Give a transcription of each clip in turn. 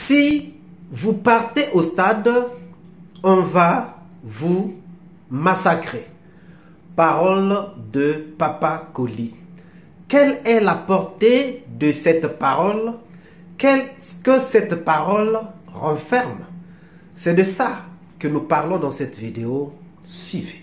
Si vous partez au stade, on va vous massacrer. Parole de Papa Coly. Quelle est la portée de cette parole? Qu'est-ce que cette parole renferme? C'est de ça que nous parlons dans cette vidéo. Suivez.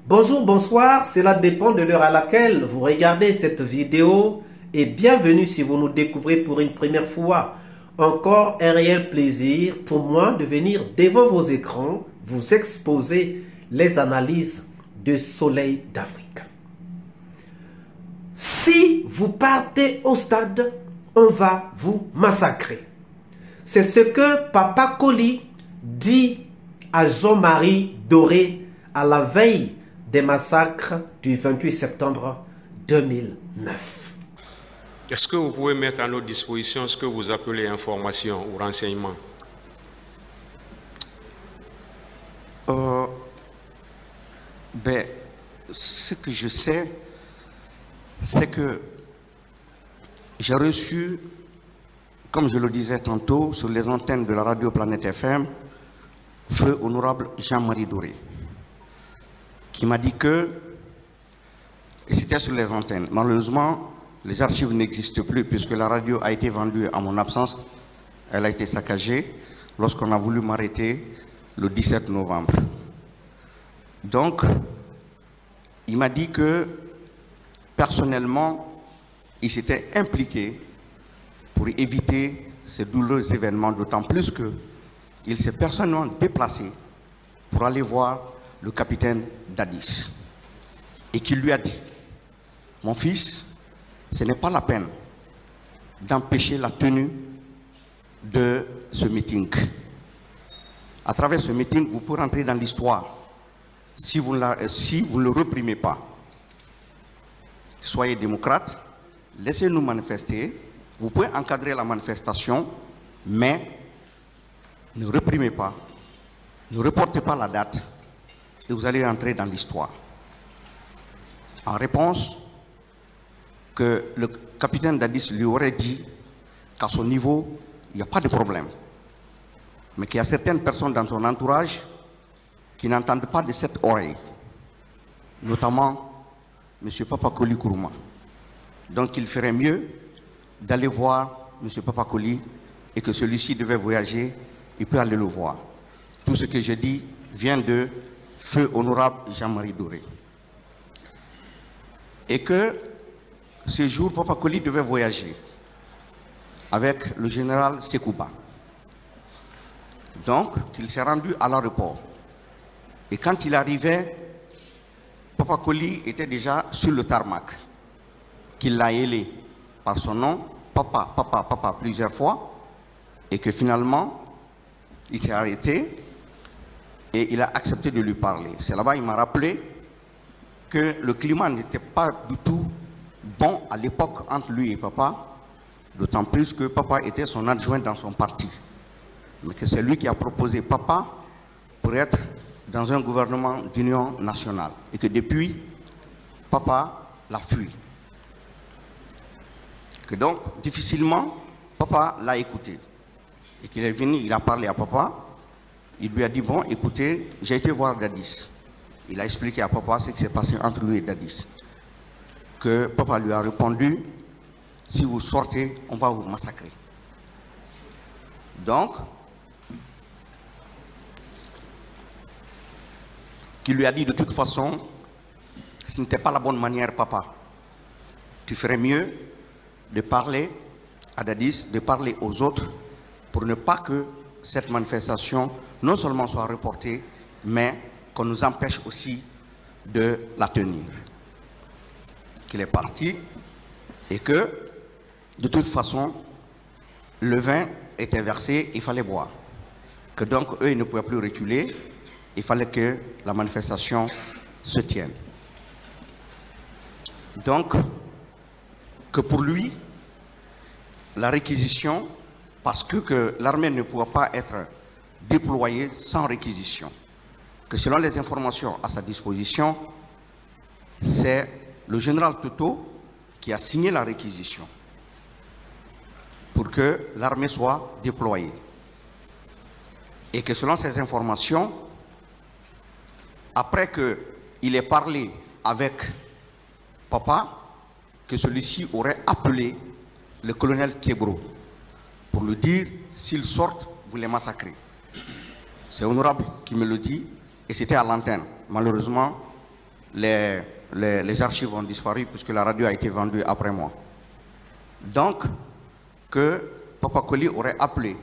Bonjour, bonsoir, cela dépend de l'heure à laquelle vous regardez cette vidéo et bienvenue si vous nous découvrez pour une première fois. Encore un réel plaisir pour moi de venir devant vos écrans vous exposer les analyses de Soleil d'Afrique. Si vous partez au stade, on va vous massacrer. C'est ce que Papa Coly dit à Jean-Marie Doré à la veille des massacres du 28 septembre 2009. Est-ce que vous pouvez mettre à notre disposition ce que vous appelez information ou renseignement? Ce que je sais, c'est que j'ai reçu, comme je le disais tantôt, sur les antennes de la radio Planète FM, feu honorable Jean-Marie Doré, qui m'a dit que, et c'était sur les antennes, malheureusement, les archives n'existent plus puisque la radio a été vendue à mon absence, elle a été saccagée lorsqu'on a voulu m'arrêter le 17 novembre. Donc, il m'a dit que, personnellement, il s'était impliqué pour éviter ces douloureux événements, d'autant plus qu'il s'est personnellement déplacé pour aller voir le capitaine Dadis et qui lui a dit: mon fils, ce n'est pas la peine d'empêcher la tenue de ce meeting. À travers ce meeting, vous pouvez rentrer dans l'histoire si vous ne le réprimez pas. Soyez démocrate, laissez-nous manifester, vous pouvez encadrer la manifestation, mais ne réprimez pas, ne reportez pas la date, et vous allez entrer dans l'histoire. En réponse, que le capitaine Dadis lui aurait dit qu'à son niveau, il n'y a pas de problème, mais qu'il y a certaines personnes dans son entourage qui n'entendent pas de cette oreille, notamment M. Papa Coly Nkrumah. Donc il ferait mieux d'aller voir M. Papa Coly et que celui-ci devait voyager, il peut aller le voir. Tout ce que je dis vient de feu honorable Jean-Marie Doré. Et que ce jour, Papa Coly devait voyager avec le général Sekouba. Donc, il s'est rendu à l'aéroport. Et quand il arrivait, Papa Coly était déjà sur le tarmac, qu'il l'a ailé par son nom, papa, papa, papa, plusieurs fois, et que finalement, il s'est arrêté et il a accepté de lui parler. C'est là-bas il m'a rappelé que le climat n'était pas du tout bon à l'époque entre lui et papa, d'autant plus que papa était son adjoint dans son parti. Mais que c'est lui qui a proposé papa pour être dans un gouvernement d'union nationale. Et que depuis, papa l'a fui. Que donc, difficilement, papa l'a écouté. Et qu'il est venu, il a parlé à papa. Il lui a dit: bon, écoutez, j'ai été voir Dadis. Il a expliqué à papa ce qui s'est passé entre lui et Dadis. Que papa lui a répondu: si vous sortez, on va vous massacrer. Donc, qui lui a dit: de toute façon, ce n'était pas la bonne manière, papa. Tu ferais mieux de parler à Dadis, de parler aux autres, pour ne pas que cette manifestation non seulement soit reportée, mais qu'on nous empêche aussi de la tenir. Qu'il est parti et que, de toute façon, le vin était versé, il fallait boire. Que donc, eux, ils ne pouvaient plus reculer, il fallait que la manifestation se tienne. Donc, que pour lui, la réquisition, parce que l'armée ne pourra pas être déployée sans réquisition, que selon les informations à sa disposition, c'est le général Toto qui a signé la réquisition pour que l'armée soit déployée. Et que selon ces informations, après qu'il ait parlé avec papa, que celui-ci aurait appelé le colonel Kebro pour lui dire, s'ils sortent, vous les massacrez. C'est honorable qui me le dit, et c'était à l'antenne. Malheureusement, les archives ont disparu puisque la radio a été vendue après moi. Donc, que Papa Koli aurait appelé,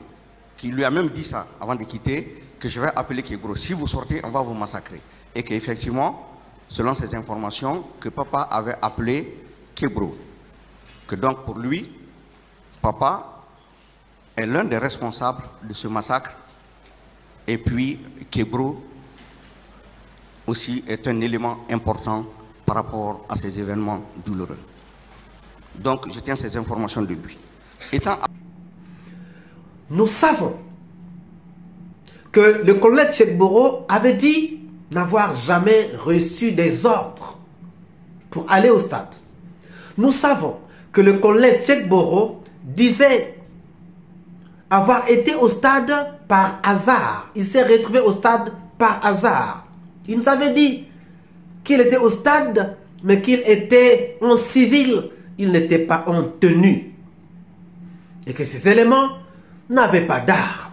qui lui a même dit ça avant de quitter, que je vais appeler Kebro. Si vous sortez, on va vous massacrer. Et qu'effectivement, selon ces informations, que papa avait appelé Kebro. Que donc pour lui, papa est l'un des responsables de ce massacre. Et puis Kebro aussi est un élément important par rapport à ces événements douloureux. Donc je tiens ces informations de lui. Nous savons que le colonel Tchekboro avait dit n'avoir jamais reçu des ordres pour aller au stade. Nous savons que le colonel Tchekboro disait avoir été au stade par hasard. Il s'est retrouvé au stade par hasard. Il nous avait dit qu'il était au stade, mais qu'il était en civil. Il n'était pas en tenue. Et que ces éléments n'avaient pas d'armes.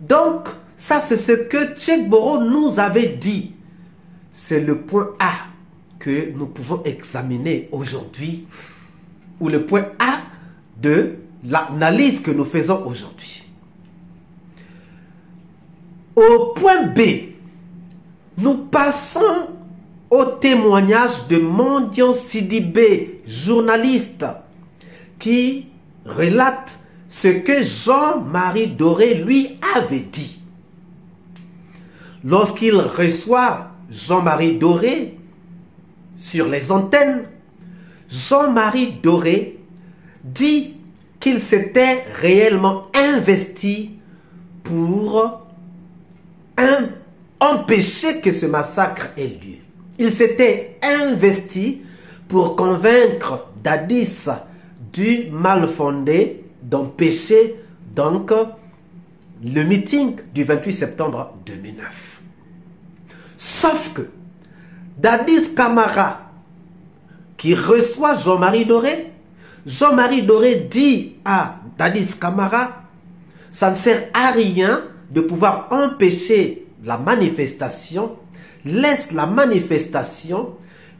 Donc, ça c'est ce que Tchekboro nous avait dit. C'est le point A que nous pouvons examiner aujourd'hui, ou le point A de l'analyse que nous faisons aujourd'hui. Au point B, nous passons au témoignage de Mondian Sidibé, journaliste, qui relate ce que Jean-Marie Doré lui avait dit. Lorsqu'il reçoit Jean-Marie Doré sur les antennes, Jean-Marie Doré dit qu'il s'était réellement investi pour empêcher que ce massacre ait lieu. Il s'était investi pour convaincre Dadis du mal fondé d'empêcher donc le meeting du 28 septembre 2009. Sauf que Dadis Camara, qui reçoit Jean-Marie Doré, Jean-Marie Doré dit à Dadis Camara, ça ne sert à rien de pouvoir empêcher la manifestation, laisse la manifestation,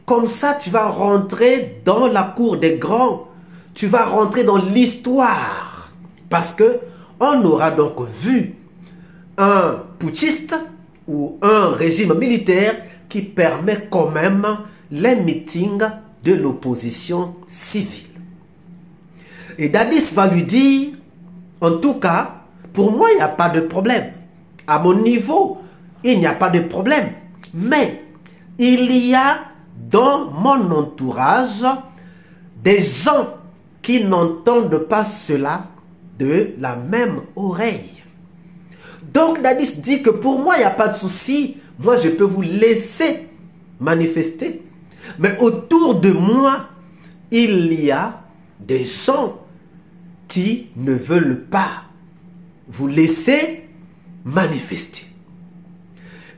comme ça tu vas rentrer dans la cour des grands, tu vas rentrer dans l'histoire, parce que on aura donc vu un putschiste ou un régime militaire qui permet quand même les meetings de l'opposition civile. Et Dadis va lui dire, en tout cas, pour moi, il n'y a pas de problème. À mon niveau, il n'y a pas de problème. Mais il y a dans mon entourage des gens qui n'entendent pas cela de la même oreille. Donc Dadis dit que pour moi, il n'y a pas de souci. Moi, je peux vous laisser manifester. Mais autour de moi, il y a des gens qui ne veulent pas vous laisser manifester.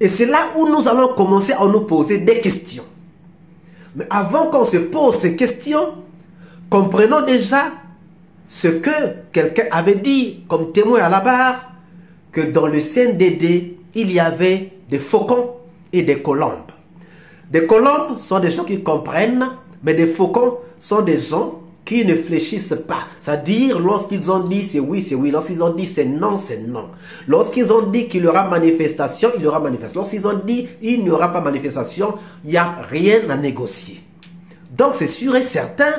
Et c'est là où nous allons commencer à nous poser des questions. Mais avant qu'on se pose ces questions, comprenons déjà ce que quelqu'un avait dit comme témoin à la barre, que dans le CNDD, il y avait des faucons et des colombes. Des colombes sont des gens qui comprennent, mais des faucons sont des gens qui ne fléchissent pas. C'est-à-dire, lorsqu'ils ont dit c'est oui, c'est oui. Lorsqu'ils ont dit c'est non, c'est non. Lorsqu'ils ont dit qu'il y aura manifestation, il y aura manifestation. Lorsqu'ils ont dit il n'y aura pas manifestation, il n'y a rien à négocier. Donc c'est sûr et certain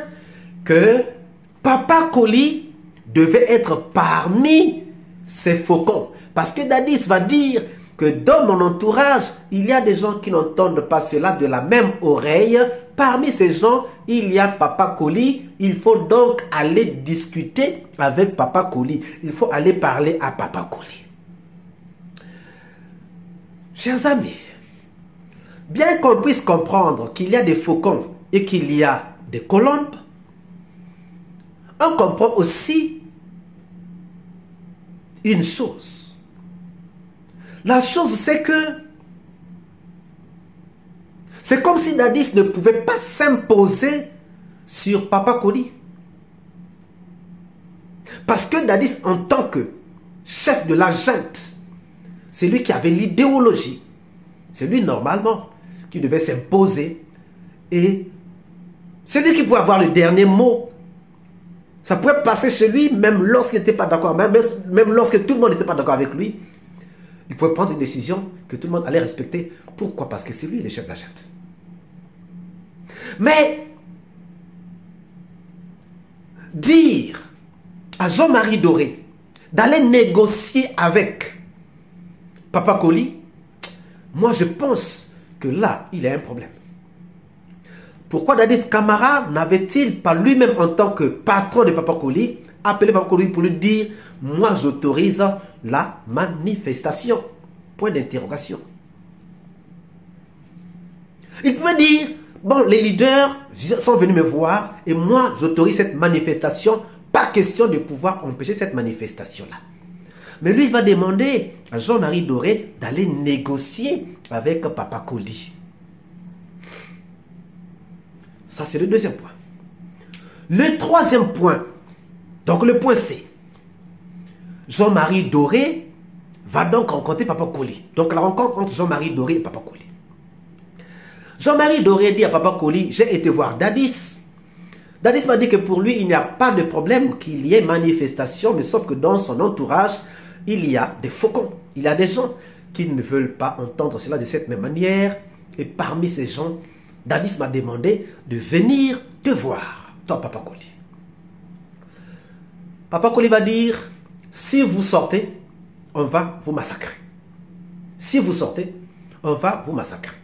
que Papa Koli devait être parmi ces faucons. Parce que Dadis va dire que dans mon entourage, il y a des gens qui n'entendent pas cela de la même oreille. Parmi ces gens, il y a Papa Koli. Il faut donc aller discuter avec Papa Koli. Il faut aller parler à Papa Koli. Chers amis, bien qu'on puisse comprendre qu'il y a des faucons et qu'il y a des colombes, on comprend aussi une chose. La chose, c'est que c'est comme si Dadis ne pouvait pas s'imposer sur Papa Coly. Parce que Dadis, en tant que chef de la junte, c'est lui qui avait l'idéologie. C'est lui, normalement, qui devait s'imposer. Et c'est lui qui pouvait avoir le dernier mot. Ça pouvait passer chez lui, même lorsqu'il n'était pas d'accord, même lorsque tout le monde n'était pas d'accord avec lui. Il pouvait prendre une décision que tout le monde allait respecter. Pourquoi? Parce que c'est lui le chef de la junte. Mais dire à Jean-Marie Doré d'aller négocier avec Papa Coly, moi je pense que là, il y a un problème. Pourquoi Dadis Camara n'avait-il pas lui-même en tant que patron de Papa Coly appelé Papa Coly pour lui dire « Moi j'autorise la manifestation ». Point d'interrogation. Il pouvait dire « Bon, les leaders sont venus me voir et moi j'autorise cette manifestation. Pas question de pouvoir empêcher cette manifestation-là. » Mais lui, il va demander à Jean-Marie Doré d'aller négocier avec Papa Coly. Ça, c'est le deuxième point. Le troisième point, donc le point C. Jean-Marie Doré va donc rencontrer Papa Coly. Donc la rencontre entre Jean-Marie Doré et Papa Coly. Jean-Marie Doré dit à Papa Coly, j'ai été voir Dadis. Dadis m'a dit que pour lui, il n'y a pas de problème qu'il y ait manifestation, mais sauf que dans son entourage, il y a des faucons. Il y a des gens qui ne veulent pas entendre cela de cette même manière. Et parmi ces gens, Dadis m'a demandé de venir te voir, toi Papa Coly. Papa Coly va dire, si vous sortez, on va vous massacrer. Si vous sortez, on va vous massacrer.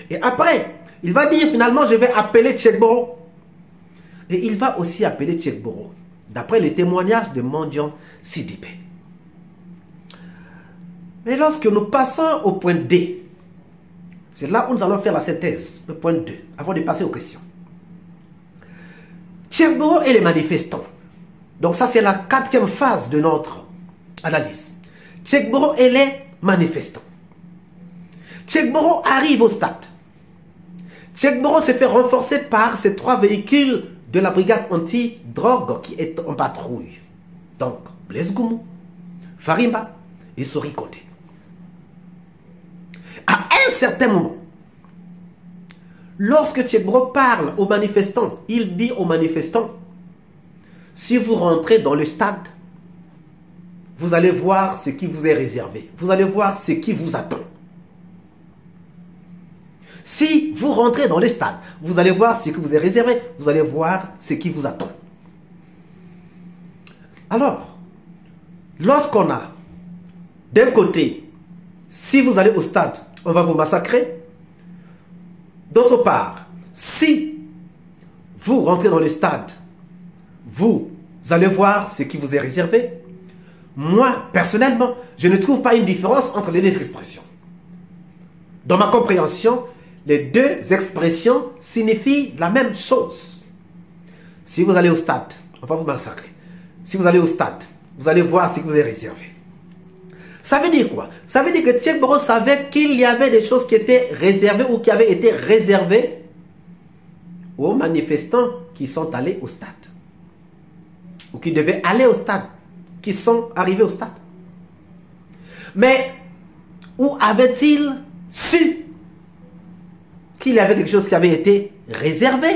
Et après, il va dire finalement, je vais appeler Tchekboro. Et il va aussi appeler Tchekboro, d'après les témoignages de Mandian Sidibé. Mais lorsque nous passons au point D, c'est là où nous allons faire la synthèse, le point 2, avant de passer aux questions. Tchekboro et les manifestants. Donc ça, c'est la quatrième phase de notre analyse. Tchekboro et les manifestants. Tchekboro arrive au stade. Tchekboro se fait renforcer par ces 3 véhicules de la brigade anti-drogue qui est en patrouille. Donc, Blaise Goumou, Farimba et Sori Kondé. À un certain moment, lorsque Tchekboro parle aux manifestants, il dit aux manifestants, si vous rentrez dans le stade, vous allez voir ce qui vous est réservé. Vous allez voir ce qui vous attend. Si vous rentrez dans le stade, vous allez voir ce qui vous est réservé. Vous allez voir ce qui vous attend. Alors, lorsqu'on a, d'un côté, si vous allez au stade, on va vous massacrer. D'autre part, si vous rentrez dans le stade, vous allez voir ce qui vous est réservé. Moi, personnellement, je ne trouve pas une différence entre les deux expressions. Dans ma compréhension, les deux expressions signifient la même chose. Si vous allez au stade, on va vous massacrer. Si vous allez au stade, vous allez voir ce qui vous est réservé. Ça veut dire quoi? Ça veut dire que Tchekboro savait qu'il y avait des choses qui étaient réservées ou qui avaient été réservées aux manifestants qui sont allés au stade. Ou qui devaient aller au stade, qui sont arrivés au stade. Mais où avait-il su qu'il y avait quelque chose qui avait été réservé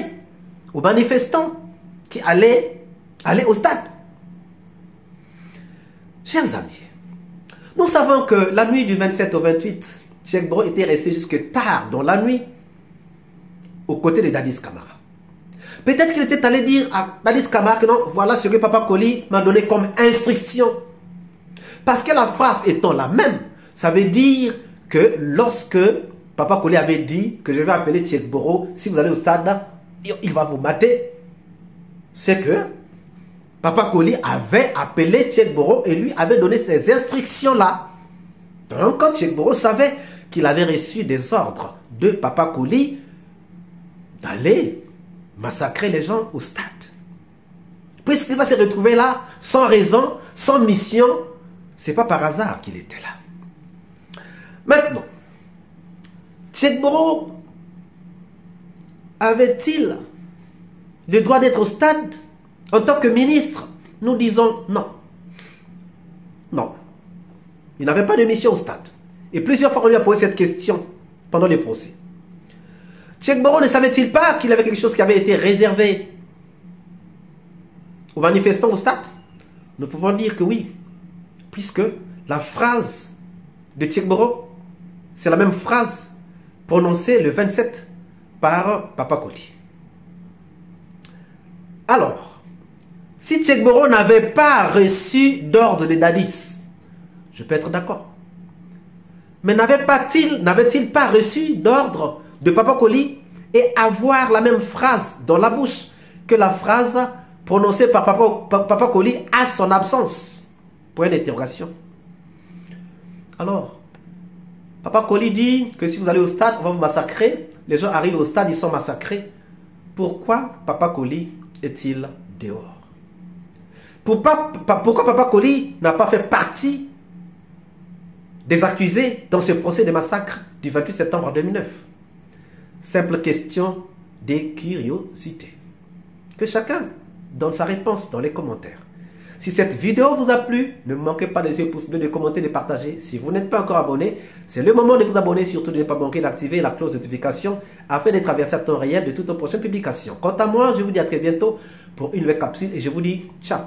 aux manifestants qui allaient aller au stade? Chers amis, nous savons que la nuit du 27 au 28, Tchekboro était resté jusque tard dans la nuit aux côtés de Dadis Camara. Peut-être qu'il était allé dire à Dadis Camara que non, voilà ce que Papa Coly m'a donné comme instruction. Parce que la phrase étant la même, ça veut dire que lorsque Papa Coly avait dit que je vais appeler Tchekboro, si vous allez au stade, il va vous mater, c'est que Papa Coly avait appelé Tchekboro et lui avait donné ces instructions-là. Donc, quand Tchekboro savait qu'il avait reçu des ordres de Papa Coly d'aller massacrer les gens au stade. Puisqu'il va se retrouver là, sans raison, sans mission, c'est pas par hasard qu'il était là. Maintenant, Tchegboro avait-il le droit d'être au stade en tant que ministre? Nous disons non. Non. Il n'avait pas de mission au stade. Et plusieurs fois on lui a posé cette question pendant les procès. Tchegboro ne savait-il pas qu'il avait quelque chose qui avait été réservé aux manifestants au stade? Nous pouvons dire que oui, puisque la phrase de Tchegboro, c'est la même phrase prononcée le 27 par Papa Coly. Alors, si Tchegboro n'avait pas reçu d'ordre de Dadis, je peux être d'accord. Mais n'avait-il pas reçu d'ordre de Papa Coly et avoir la même phrase dans la bouche que la phrase prononcée par Papa Coly à son absence? Point d'interrogation. Alors, Papa Coly dit que si vous allez au stade, on va vous massacrer. Les gens arrivent au stade, ils sont massacrés. Pourquoi Papa Coly est-il dehors? Pourquoi Papa Coly n'a pas fait partie des accusés dans ce procès de massacre du 28 septembre 2009? Simple question de curiosité. Que chacun donne sa réponse dans les commentaires. Si cette vidéo vous a plu, ne manquez pas de laisser un pouce bleu, de commenter, de partager. Si vous n'êtes pas encore abonné, c'est le moment de vous abonner, surtout de ne pas manquer d'activer la cloche de notification afin d'être averti à temps réel de toutes nos prochaines publications. Quant à moi, je vous dis à très bientôt pour une nouvelle capsule et je vous dis ciao.